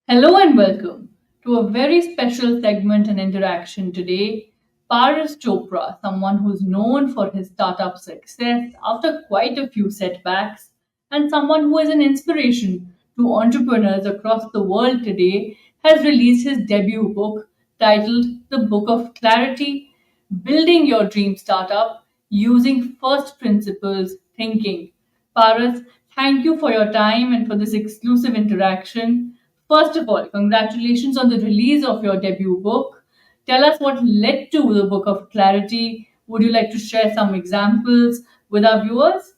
Hello and welcome to a very special segment and interaction today. Paras Chopra, someone who's known for his startup success after quite a few setbacks, and someone who is an inspiration to entrepreneurs across the world today, has released his debut book titled The Book of Clarity: Building Your Dream Startup Using First Principles Thinking. Paras, thank you for your time and for this exclusive interaction. First of all, congratulations on the release of your debut book. Tell us what led to the Book of Clarity. Would you like to share some examples with our viewers?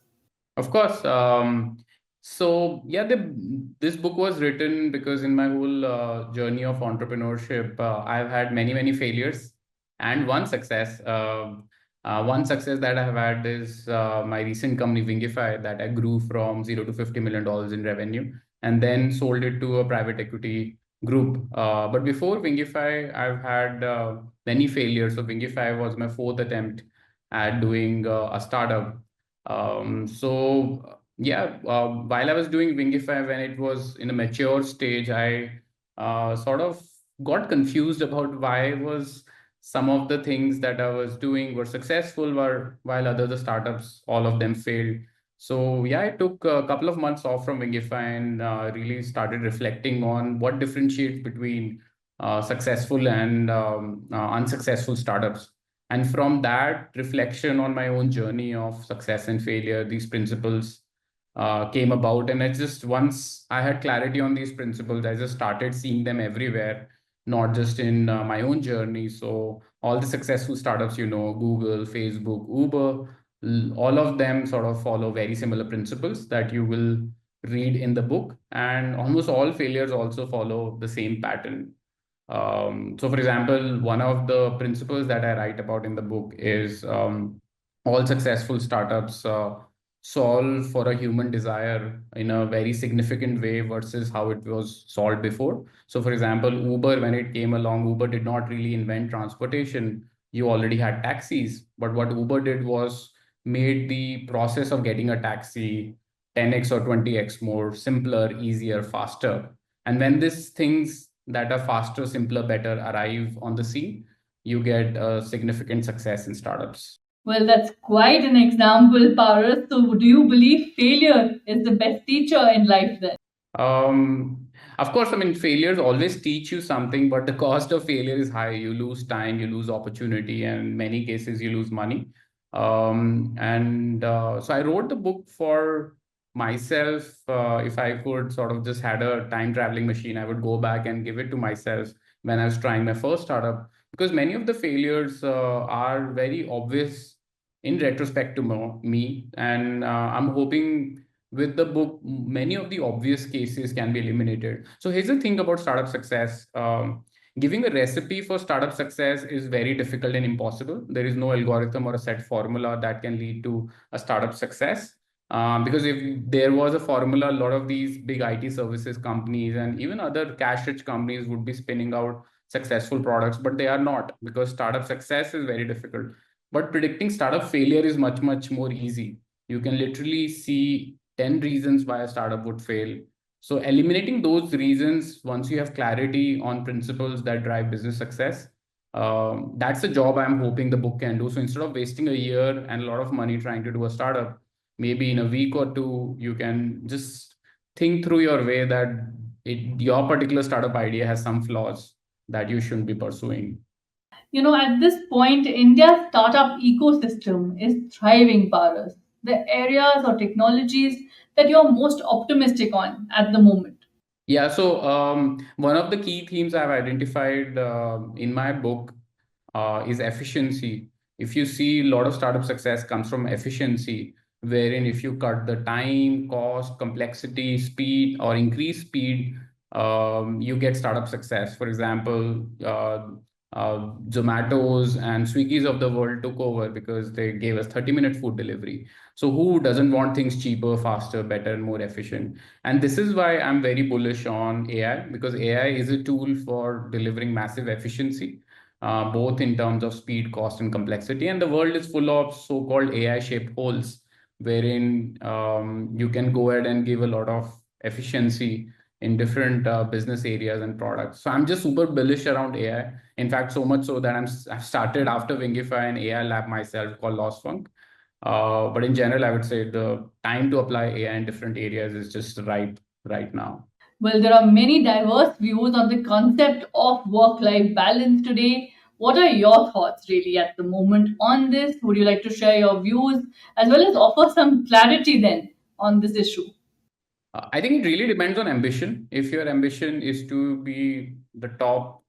Of course. This book was written because in my whole journey of entrepreneurship, I've had many failures and one success. One success that I have had is my recent company, Wingify, that I grew from $0 to $50 million in revenue and then sold it to a private equity group. But before Wingify, I've had many failures. So Wingify was my fourth attempt at doing a startup. While I was doing Wingify, when it was in a mature stage, I sort of got confused about why was some of the things that I was doing were successful, while other the startups, all of them failed. So yeah, I took a couple of months off from Wingify and really started reflecting on what differentiates between successful and unsuccessful startups. And from that reflection on my own journey of success and failure, these principles came about. And once I had clarity on these principles, I just started seeing them everywhere, not just in my own journey. So all the successful startups, Google, Facebook, Uber, all of them sort of follow very similar principles that you will read in the book. And almost all failures also follow the same pattern. So, for example, one of the principles that I write about in the book is all successful startups solve for a human desire in a very significant way versus how it was solved before. So, for example, Uber, when it came along, Uber did not really invent transportation. You already had taxis. But what Uber did was made the process of getting a taxi 10x or 20x more simpler, easier, faster. And when these things that are faster, simpler, better arrive on the scene, you get a significant success in startups. Well, that's quite an example, Paras. So, do you believe failure is the best teacher in life then? Of course, I mean, failures always teach you something, but the cost of failure is high. You lose time, you lose opportunity, and in many cases, you lose money. So I wrote the book for myself. If I could sort of just had a time traveling machine, I would go back and give it to myself when I was trying my first startup, because many of the failures are very obvious in retrospect to me. And I'm hoping with the book, many of the obvious cases can be eliminated. So here's the thing about startup success. Giving a recipe for startup success is very difficult and impossible. There is no algorithm or a set formula that can lead to a startup success. Because if there was a formula, a lot of these big IT services companies and even other cash-rich companies would be spinning out successful products, but they are not, because startup success is very difficult. But predicting startup failure is much more easy. You can literally see 10 reasons why a startup would fail. So eliminating those reasons, once you have clarity on principles that drive business success, that's the job I'm hoping the book can do. So instead of wasting a year and a lot of money trying to do a startup, maybe in a week or two, you can just think through your way that your particular startup idea has some flaws that you shouldn't be pursuing. At this point, India's startup ecosystem is thriving, Paras. The areas or technologies that you're most optimistic on at the moment. Yeah, so one of the key themes I've identified in my book is efficiency. If you see, a lot of startup success comes from efficiency, wherein if you cut the time, cost, complexity, speed, or increase speed, you get startup success. For example, Zomato's and Swiggy's of the world took over because they gave us 30-minute food delivery. So who doesn't want things cheaper, faster, better, and more efficient? And this is why I'm very bullish on AI, because AI is a tool for delivering massive efficiency, both in terms of speed, cost, and complexity. And the world is full of so-called AI-shaped holes, wherein you can go ahead and give a lot of efficiency in different business areas and products. So I'm just super bullish around AI. In fact, so much so that I've started after Wingify an AI lab myself called Lost Funk. But in general, I would say the time to apply AI in different areas is just right now. Well, there are many diverse views on the concept of work life balance today. What are your thoughts really at the moment on this? Would you like to share your views as well as offer some clarity then on this issue? I think it really depends on ambition. If your ambition is to be the top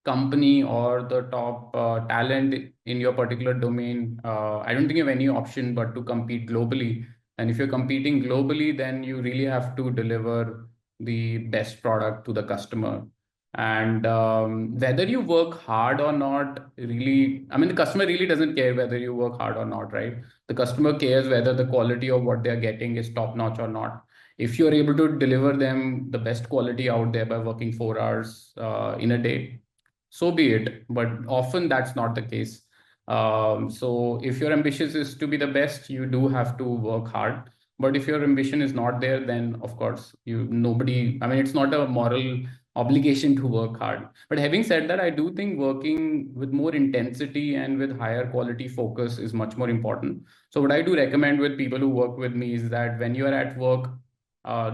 company or the top talent in your particular domain, I don't think you have any option but to compete globally. And if you're competing globally, then you really have to deliver the best product to the customer. And whether you work hard or not, really, I mean, the customer really doesn't care whether you work hard or not, right? The customer cares whether the quality of what they're getting is top notch or not. If you're able to deliver them the best quality out there by working 4 hours in a day, so be it. But often that's not the case. So if your ambition is to be the best, you do have to work hard. But if your ambition is not there, then of course I mean, it's not a moral obligation to work hard. But having said that, I do think working with more intensity and with higher quality focus is much more important. So what I do recommend with people who work with me is that when you are at work,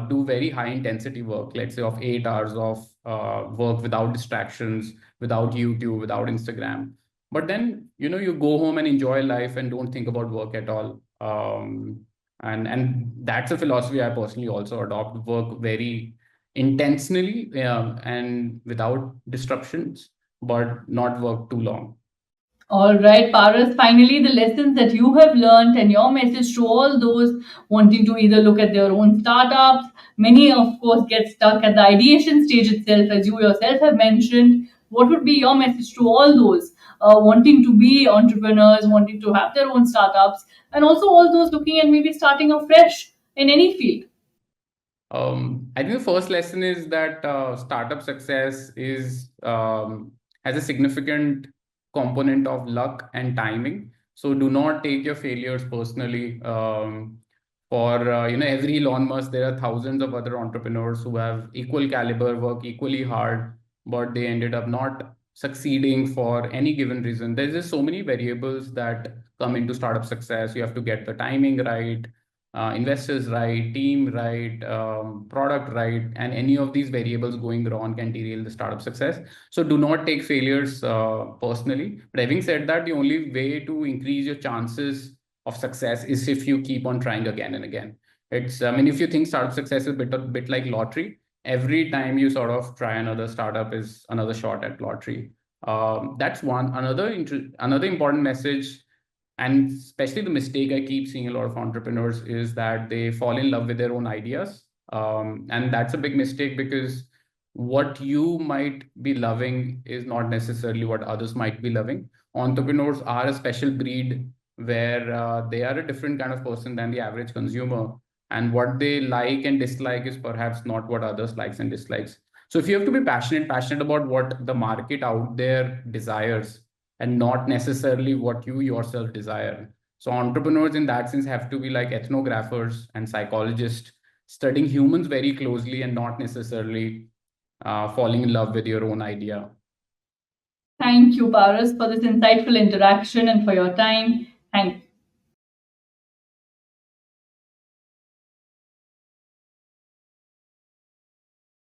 do very high intensity work, let's say of 8 hours of work without distractions, without YouTube, without Instagram. But then, you go home and enjoy life and don't think about work at all. And that's a philosophy I personally also adopt. Work very intentionally and without disruptions, but not work too long. All right, Paras, finally, the lessons that you have learned and your message to all those wanting to either look at their own startups. Many, of course, get stuck at the ideation stage itself, as you yourself have mentioned. What would be your message to all those wanting to be entrepreneurs, wanting to have their own startups, and also all those looking at maybe starting afresh in any field? I think the first lesson is that startup success is has a significant component of luck and timing. So do not take your failures personally. For every Elon Musk, there are thousands of other entrepreneurs who have equal caliber, work equally hard, but they ended up not succeeding for any given reason. There's just so many variables that come into startup success. You have to get the timing right, investors right, team right, product right, and any of these variables going wrong can derail the startup success. So do not take failures personally. But having said that, the only way to increase your chances of success is if you keep on trying again and again. I mean, if you think startup success is a bit like lottery, every time you sort of try another startup is another shot at lottery. That's one. Another important message, and especially the mistake I keep seeing a lot of entrepreneurs is that they fall in love with their own ideas. And that's a big mistake because what you might be loving is not necessarily what others might be loving. Entrepreneurs are a special breed where they are a different kind of person than the average consumer. And what they like and dislike is perhaps not what others likes and dislikes. So if you have to be passionate about what the market out there desires, and not necessarily what you yourself desire. So entrepreneurs in that sense have to be like ethnographers and psychologists, studying humans very closely and not necessarily falling in love with your own idea. Thank you, Paras, for this insightful interaction and for your time. Thank you.